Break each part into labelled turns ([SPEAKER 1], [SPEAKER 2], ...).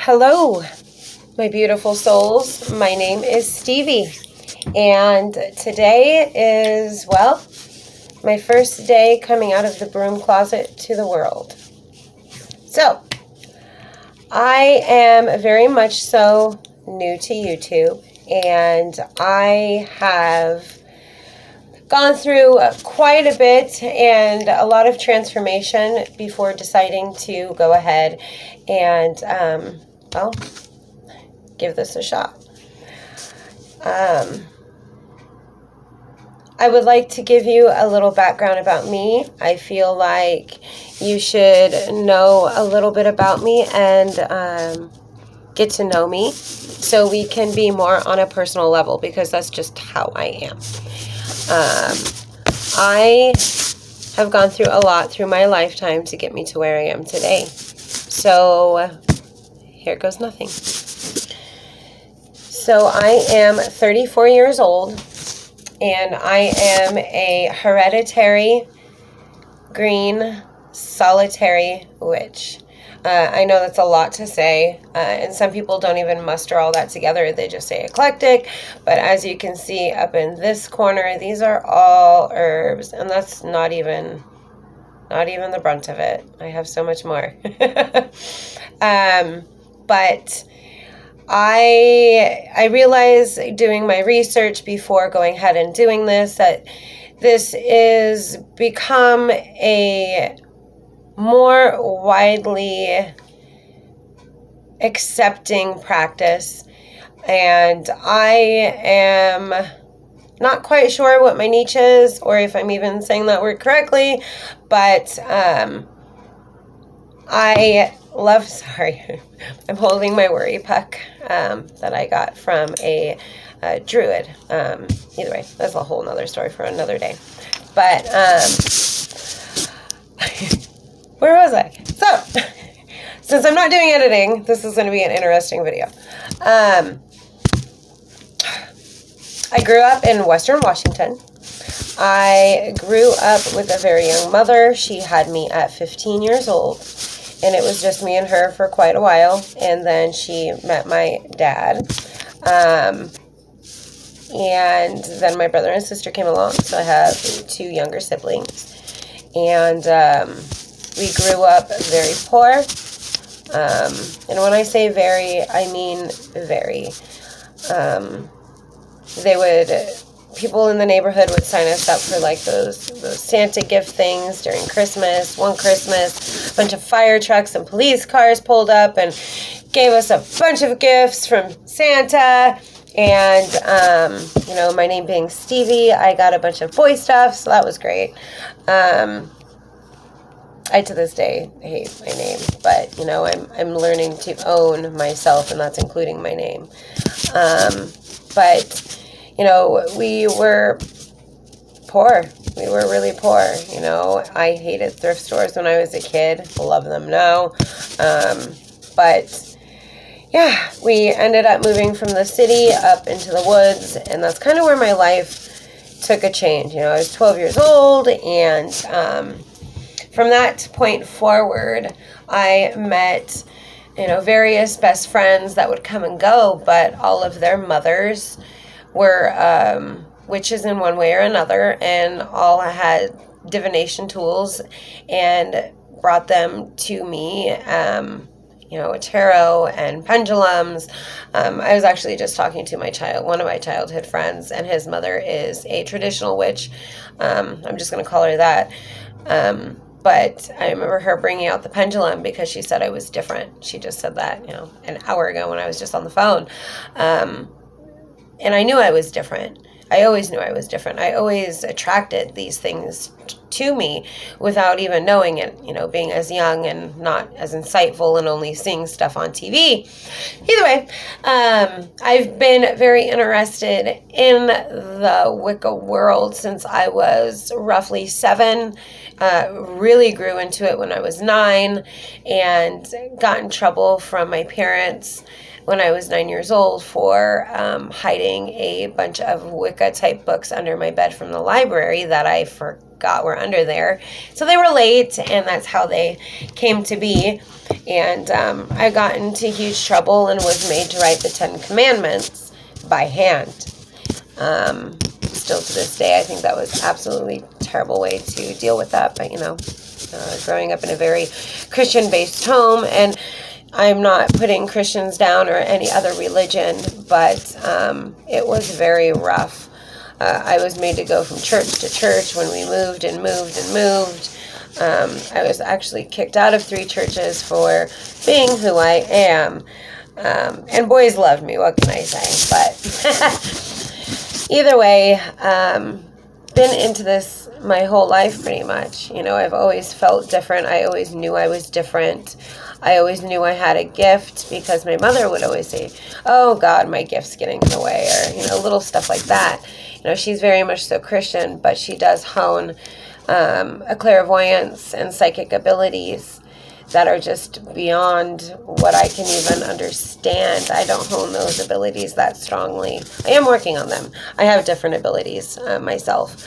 [SPEAKER 1] Hello, my beautiful souls. My name is Stevie, and today is, well, my first day coming out of the broom closet to the world. So, I am very much so new to YouTube, and I have gone through quite a bit and a lot of transformation before deciding to go ahead and, give this a shot. I would like to give you a little background about me. I feel like you should know a little bit about me and get to know me so we can be more on a personal level, because that's just how I am. I have gone through a lot through my lifetime to get me to where I am today. So here goes nothing. So I am 34 years old, and I am a hereditary green solitary witch. I know that's a lot to say, and some people don't even muster all that together. They just say eclectic, but as you can see up in this corner, these are all herbs, and that's not even the brunt of it. I have so much more. But I realized doing my research before going ahead and doing this that this is become a more widely accepting practice, and I am not quite sure what my niche is or if I'm even saying that word correctly, but I'm holding my worry puck that I got from a druid. Either way, that's a whole nother story for another day. But where was I? So, since I'm not doing editing, this is going to be an interesting video. I grew up in Western Washington. I grew up with a very young mother. She had me at 15 years old, and it was just me and her for quite a while, and then she met my dad. And then my brother and sister came along, so I have two younger siblings. And we grew up very poor. And when I say very, I mean very. People in the neighborhood would sign us up for like those Santa gift things during Christmas. One Christmas, a bunch of fire trucks and police cars pulled up and gave us a bunch of gifts from Santa. And, my name being Stevie, I got a bunch of boy stuff, so that was great. I, to this day, hate my name, but, I'm learning to own myself, and that's including my name. But, we were poor. We were really poor, I hated thrift stores when I was a kid. Love them now. But yeah, we ended up moving from the city up into the woods, and that's kind of where my life took a change. I was 12 years old, and from that point forward, I met, various best friends that would come and go, but all of their mothers were witches in one way or another, and all had divination tools and brought them to me, tarot and pendulums. I was actually just talking to one of my childhood friends, and his mother is a traditional witch. I'm just going to call her that. But I remember her bringing out the pendulum because she said I was different. She just said that, an hour ago when I was just on the phone. And I knew I was different. I always knew I was different. I always attracted these things to me without even knowing it, being as young and not as insightful and only seeing stuff on TV. Either way, I've been very interested in the Wicca world since I was roughly 7. Really grew into it when I was 9 and got in trouble from my parents when I was 9 years old for hiding a bunch of Wicca-type books under my bed from the library that I forgot were under there. So they were late, and that's how they came to be. And I got into huge trouble and was made to write the 10 Commandments by hand. Still to this day, I think that was absolutely a terrible way to deal with that. But, growing up in a very Christian-based home, and I'm not putting Christians down or any other religion, but it was very rough. I was made to go from church to church when we moved and moved and moved. I was actually kicked out of 3 churches for being who I am. And boys loved me, what can I say? But either way, been into this my whole life pretty much. I've always felt different. I always knew I was different. I always knew I had a gift because my mother would always say, oh God, my gift's getting in the way, or, little stuff like that. She's very much so Christian, but she does hone a clairvoyance and psychic abilities that are just beyond what I can even understand. I don't hone those abilities that strongly. I am working on them. I have different abilities myself,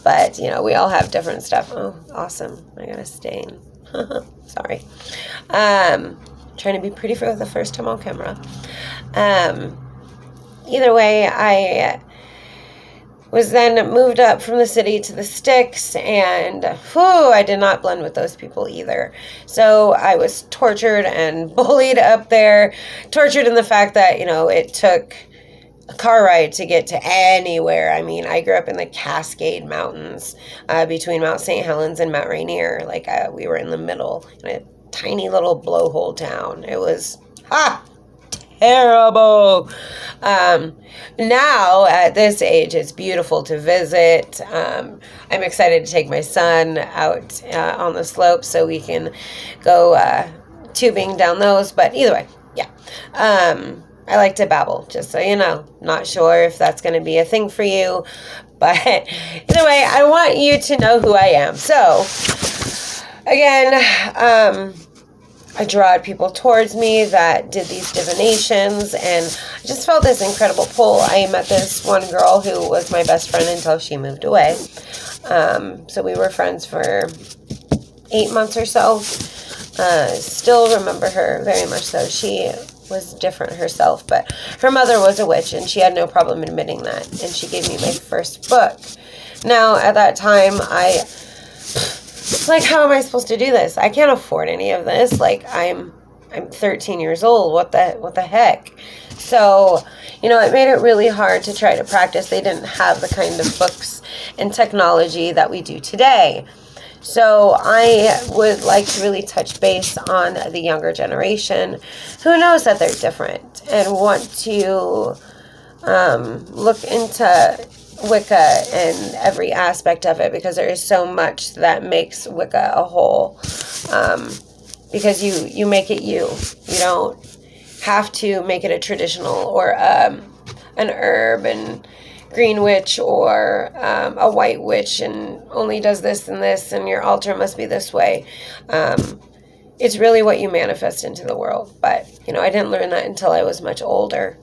[SPEAKER 1] but we all have different stuff. Oh, awesome. I got a stain. Sorry. Trying to be pretty for the first time on camera. Either way, I was then moved up from the city to the sticks, and I did not blend with those people either. So I was tortured and bullied up there, tortured in the fact that, it took a car ride to get to anywhere. I mean, I grew up in the Cascade Mountains between Mount St. Helens and Mount Rainier. We were in the middle in a tiny little blowhole town. It was terrible. Now at this age, it's beautiful to visit. I'm excited to take my son out on the slopes so we can go tubing down those. But either way, yeah. I like to babble, just so you know. Not sure if that's going to be a thing for you, but either way, I want you to know who I am. So, again, I drawed people towards me that did these divinations, and I just felt this incredible pull. I met this one girl who was my best friend until she moved away. So we were friends for 8 months or so. Still remember her very much so. She was different herself, but her mother was a witch, and she had no problem admitting that, and she gave me my first book. Now, at that time, how am I supposed to do this? I can't afford any of this. I'm 13 years old. What the heck? So, it made it really hard to try to practice. They didn't have the kind of books and technology that we do today. So I would like to really touch base on the younger generation who knows that they're different and want to look into Wicca and every aspect of it, because there is so much that makes Wicca a whole. Because you make it you. You don't have to make it a traditional or an herb and green witch or a white witch and only does this and this and your altar must be this way. It's really what you manifest into the world. But, I didn't learn that until I was much older.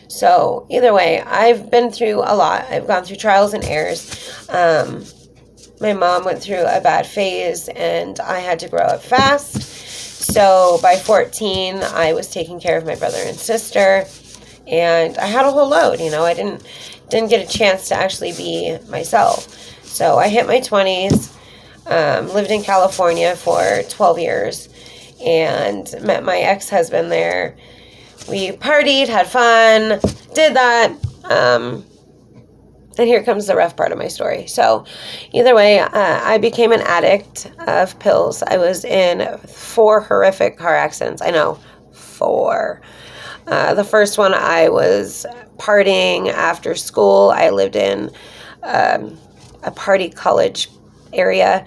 [SPEAKER 1] So either way, I've been through a lot. I've gone through trials and errors. My mom went through a bad phase and I had to grow up fast. So by 14, I was taking care of my brother and sister, and I had a whole load. I didn't get a chance to actually be myself. So I hit my 20s, lived in California for 12 years, and met my ex-husband there. We partied, had fun, did that, and here comes the rough part of my story. So either way, I became an addict of pills. I was in 4 horrific car accidents. I know, 4. The first one, I was partying after school. I lived in a party college area.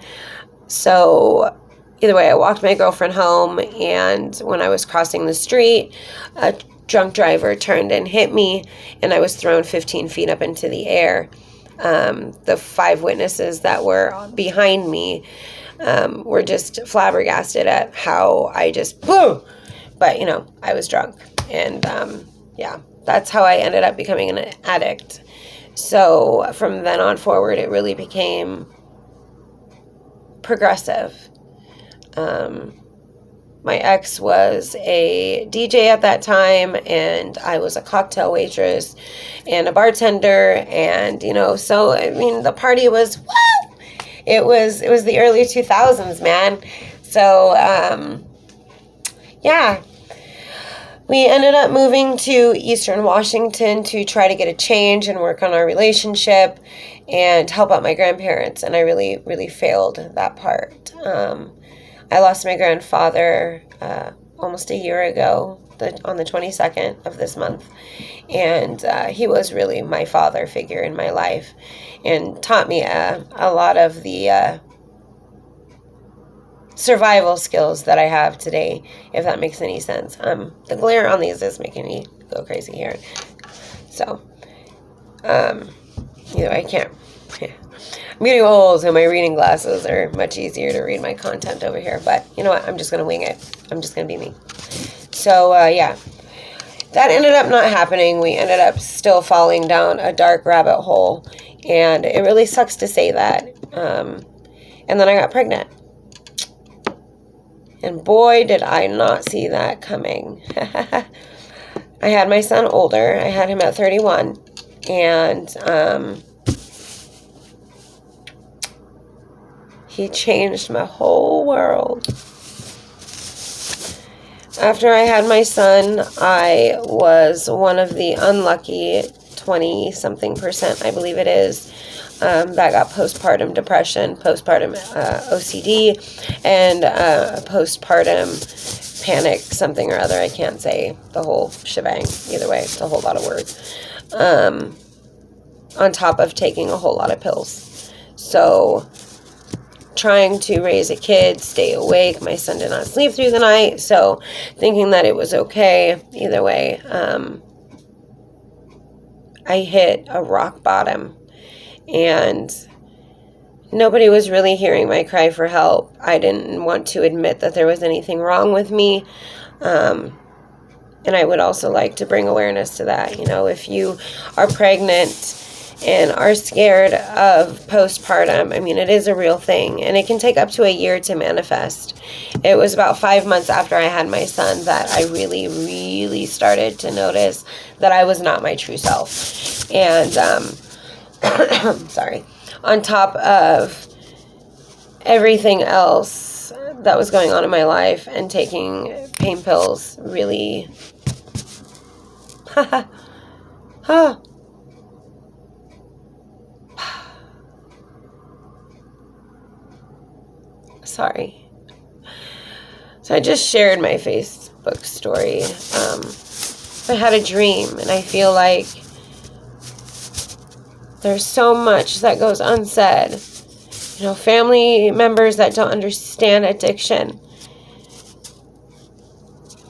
[SPEAKER 1] So either way, I walked my girlfriend home, and when I was crossing the street, a drunk driver turned and hit me, and I was thrown 15 feet up into the air. The 5 witnesses that were behind me were just flabbergasted at how I just But, I was drunk. And, yeah, that's how I ended up becoming an addict. So from then on forward, it really became progressive. My ex was a DJ at that time, and I was a cocktail waitress and a bartender, and so the party was woo! It was the early 2000s, man. So yeah, we ended up moving to Eastern Washington to try to get a change and work on our relationship and help out my grandparents, and I really, really failed that part. I lost my grandfather almost a year ago, on the 22nd of this month, and he was really my father figure in my life and taught me a lot of the survival skills that I have today, if that makes any sense. The glare on these is making me go crazy here. So, I can't. I'm getting old, so my reading glasses are much easier to read my content over here. But you know what? I'm just going to wing it. I'm just going to be me. So, yeah. That ended up not happening. We ended up still falling down a dark rabbit hole. And it really sucks to say that. And then I got pregnant. And boy, did I not see that coming. I had my son older. I had him at 31. And he changed my whole world. After I had my son, I was one of the unlucky 20-something%, I believe it is, that got postpartum depression, postpartum OCD, and postpartum panic something or other. I can't say the whole shebang. Either way, it's a whole lot of words. On top of taking a whole lot of pills. So, trying to raise a kid, stay awake. My son did not sleep through the night, so thinking that it was okay. Either way, I hit a rock bottom, and nobody was really hearing my cry for help. I didn't want to admit that there was anything wrong with me, and I would also like to bring awareness to that. If you are pregnant and are scared of postpartum, it is a real thing, and it can take up to a year to manifest. It was about 5 months after I had my son that I really, really started to notice that I was not my true self. And, sorry, on top of everything else that was going on in my life, and taking pain pills really, sorry. So I just shared my Facebook story. I had a dream, and I feel like there's so much that goes unsaid. Family members that don't understand addiction.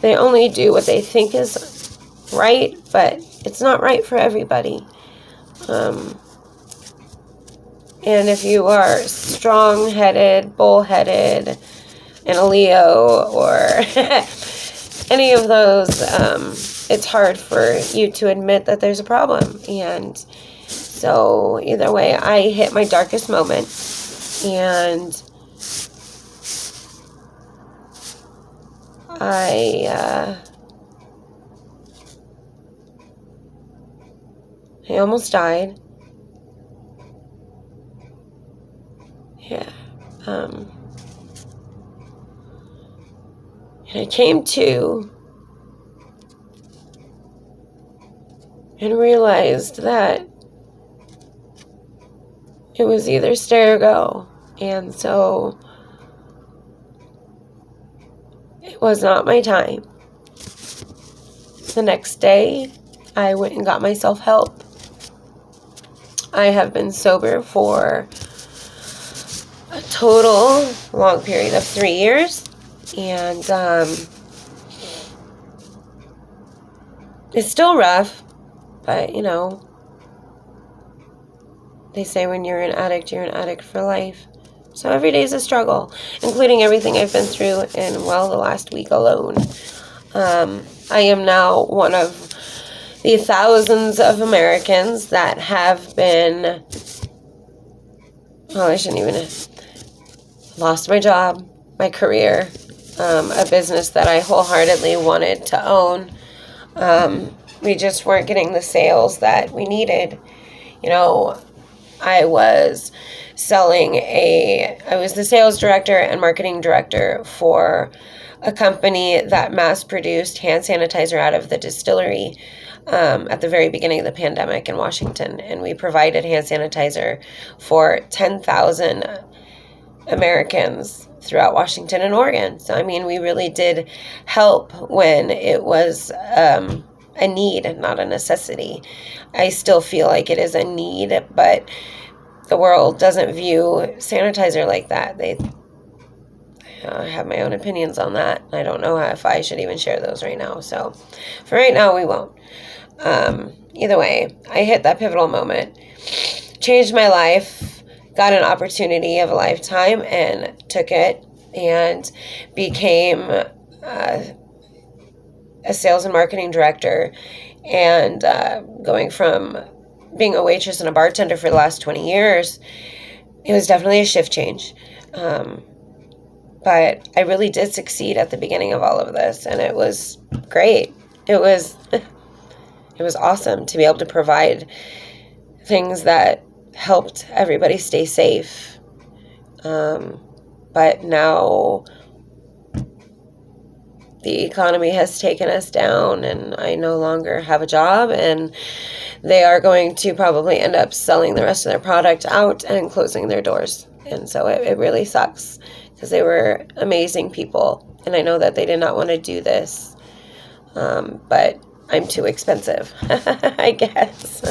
[SPEAKER 1] They only do what they think is right, but it's not right for everybody. And if you are strong-headed, bull-headed, and a Leo, or any of those, it's hard for you to admit that there's a problem. And so either way, I hit my darkest moment, and I almost died. Yeah. And I came to and realized that it was either stay or go. And so it was not my time. The next day, I went and got myself help. I have been sober for a total long period of 3 years, and it's still rough, but they say when you're an addict for life. So every day is a struggle, including everything I've been through in, the last week alone. I am now one of the thousands of Americans that have been, I shouldn't even have lost my job, my career, a business that I wholeheartedly wanted to own. We just weren't getting the sales that we needed. I was I was the sales director and marketing director for a company that mass produced hand sanitizer out of the distillery at the very beginning of the pandemic in Washington. And we provided hand sanitizer for 10,000 Americans throughout Washington and Oregon. So, we really did help when it was a need, not a necessity. I still feel like it is a need, but the world doesn't view sanitizer like that. I have my own opinions on that. I don't know if I should even share those right now. So for right now, we won't. Either way, I hit that pivotal moment, changed my life, got an opportunity of a lifetime and took it, and became a sales and marketing director, and going from being a waitress and a bartender for the last 20 years, it was definitely a shift change. But I really did succeed at the beginning of all of this, and it was great. It was awesome to be able to provide things that helped everybody stay safe. But now the economy has taken us down, and I no longer have a job, and they are going to probably end up selling the rest of their product out and closing their doors. And so it really sucks, because they were amazing people, and I know that they did not want to do this, but I'm too expensive, I guess.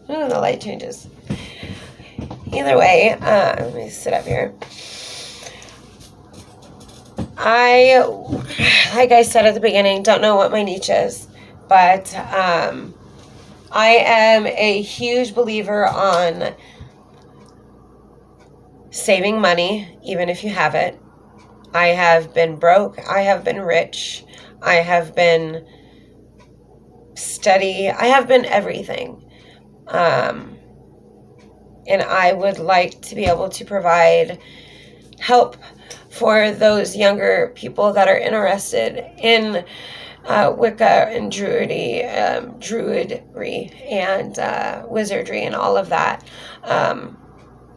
[SPEAKER 1] The light changes. Either way, let me sit up here. Like I said at the beginning, don't know what my niche is, but I am a huge believer on saving money, even if you have it. I have been broke. I have been rich. I have been steady. I have been everything. And I would like to be able to provide help for those younger people that are interested in Wicca and druidry and wizardry and all of that.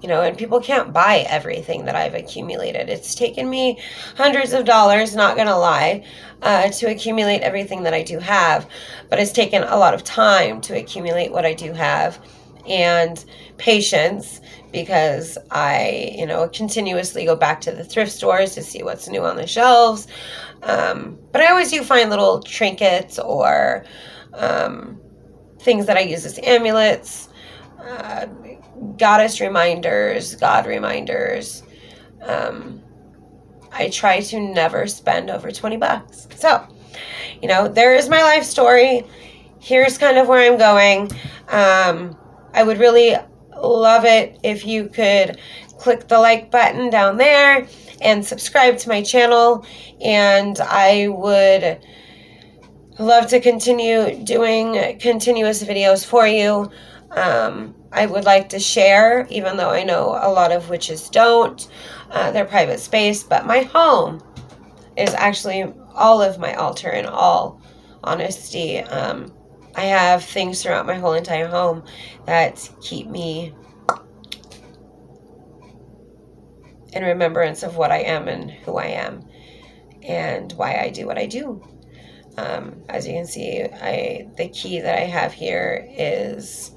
[SPEAKER 1] And people can't buy everything that I've accumulated. It's taken me hundreds of dollars, not going to lie, to accumulate everything that I do have. But it's taken a lot of time to accumulate what I do have, and patience, because I, continuously go back to the thrift stores to see what's new on the shelves. But I always do find little trinkets or things that I use as amulets, goddess reminders, God reminders. I try to never spend over $20. So, there is my life story. Here's kind of where I'm going. I would really love it if you could click the like button down there and subscribe to my channel. And I would love to continue doing continuous videos for you. I would like to share, even though I know a lot of witches don't. Their private space, but my home is actually all of my altar, in all honesty. I have things throughout my whole entire home that keep me in remembrance of what I am and who I am and why I do what I do. As you can see, the key that I have here is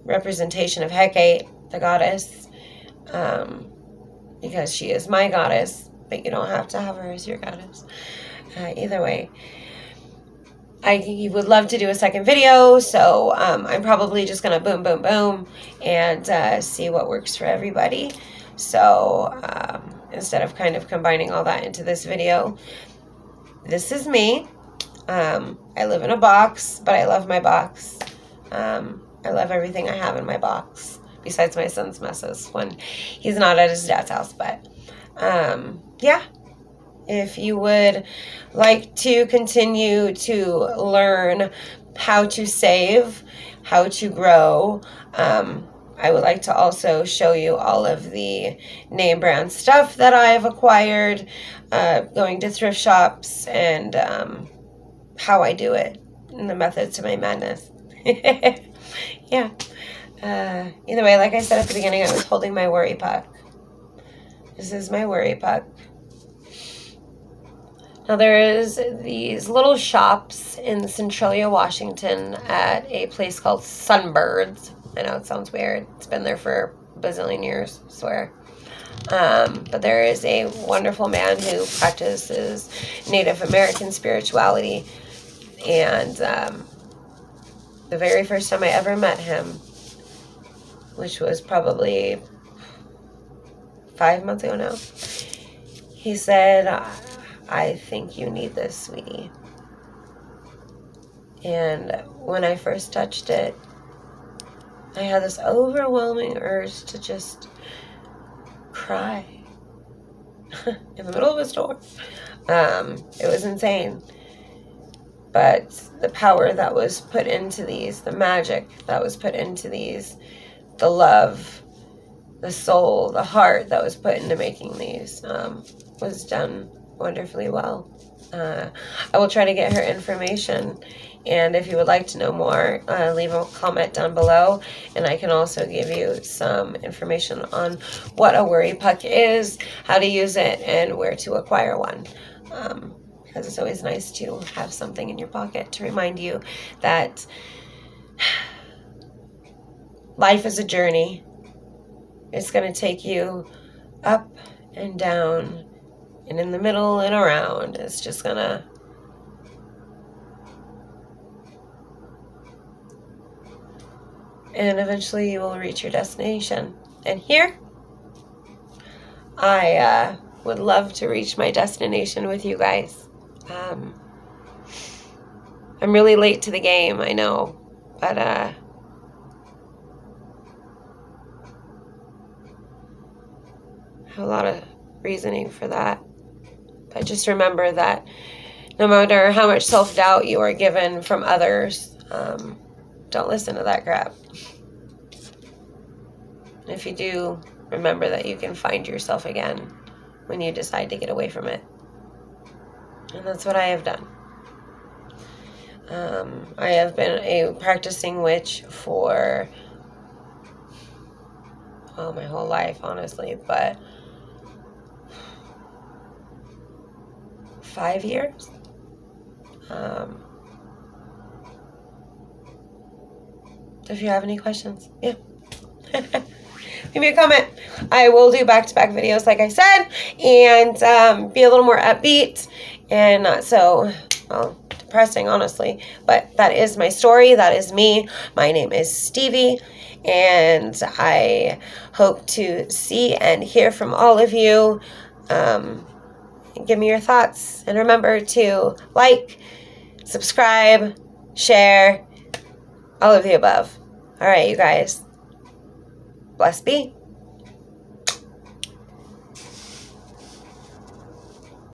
[SPEAKER 1] representation of Hecate, the goddess, because she is my goddess, but you don't have to have her as your goddess. Either way, I would love to do a second video, so I'm probably just going to boom, boom, boom, and see what works for everybody. So instead of kind of combining all that into this video, this is me. I live in a box, but I love my box. I love everything I have in my box, besides my son's messes when he's not at his dad's house. But yeah, If you would like to continue to learn how to save, how to grow, I would like to also show you all of the name brand stuff that I've acquired, going to thrift shops, and how I do it, and the method to my madness. Yeah. Either way, like I said at the beginning, I was holding my worry puck. This is my worry puck. Now there is these little shops in Centralia, Washington at a place called Sunbirds. I know it sounds weird. It's been there for a bazillion years, I swear. But there is a wonderful man who practices Native American spirituality. And the very first time I ever met him, which was probably 5 months ago now, he said, I think you need this, sweetie. And when I first touched it, I had this overwhelming urge to just cry in the middle of a store. It was insane. But the power that was put into these, the magic that was put into these, the love, the soul, the heart that was put into making these, was done wonderfully well. I will try to get her information, and if you would like to know more, leave a comment down below, and I can also give you some information on what a worry puck is, how to use it, and where to acquire one. Because it's always nice to have something in your pocket to remind you that life is a journey. It's going to take you up and down and in the middle and around. It's just going to and eventually you will reach your destination. And here, I would love to reach my destination with you guys. I'm really late to the game, I know, but I have a lot of reasoning for that. But just remember that no matter how much self-doubt you are given from others, don't listen to that crap. And if you do, remember that you can find yourself again when you decide to get away from it. And that's what I have done. I have been a practicing witch for, my whole life, honestly, but 5 years. If you have any questions, yeah. Leave me a comment. I will do back-to-back videos, like I said, and be a little more upbeat and not so, depressing, honestly. But that is my story. That is me. My name is Stevie, and I hope to see and hear from all of you. Give me your thoughts, and remember to like, subscribe, share, all of the above. All right, you guys. Blessed be.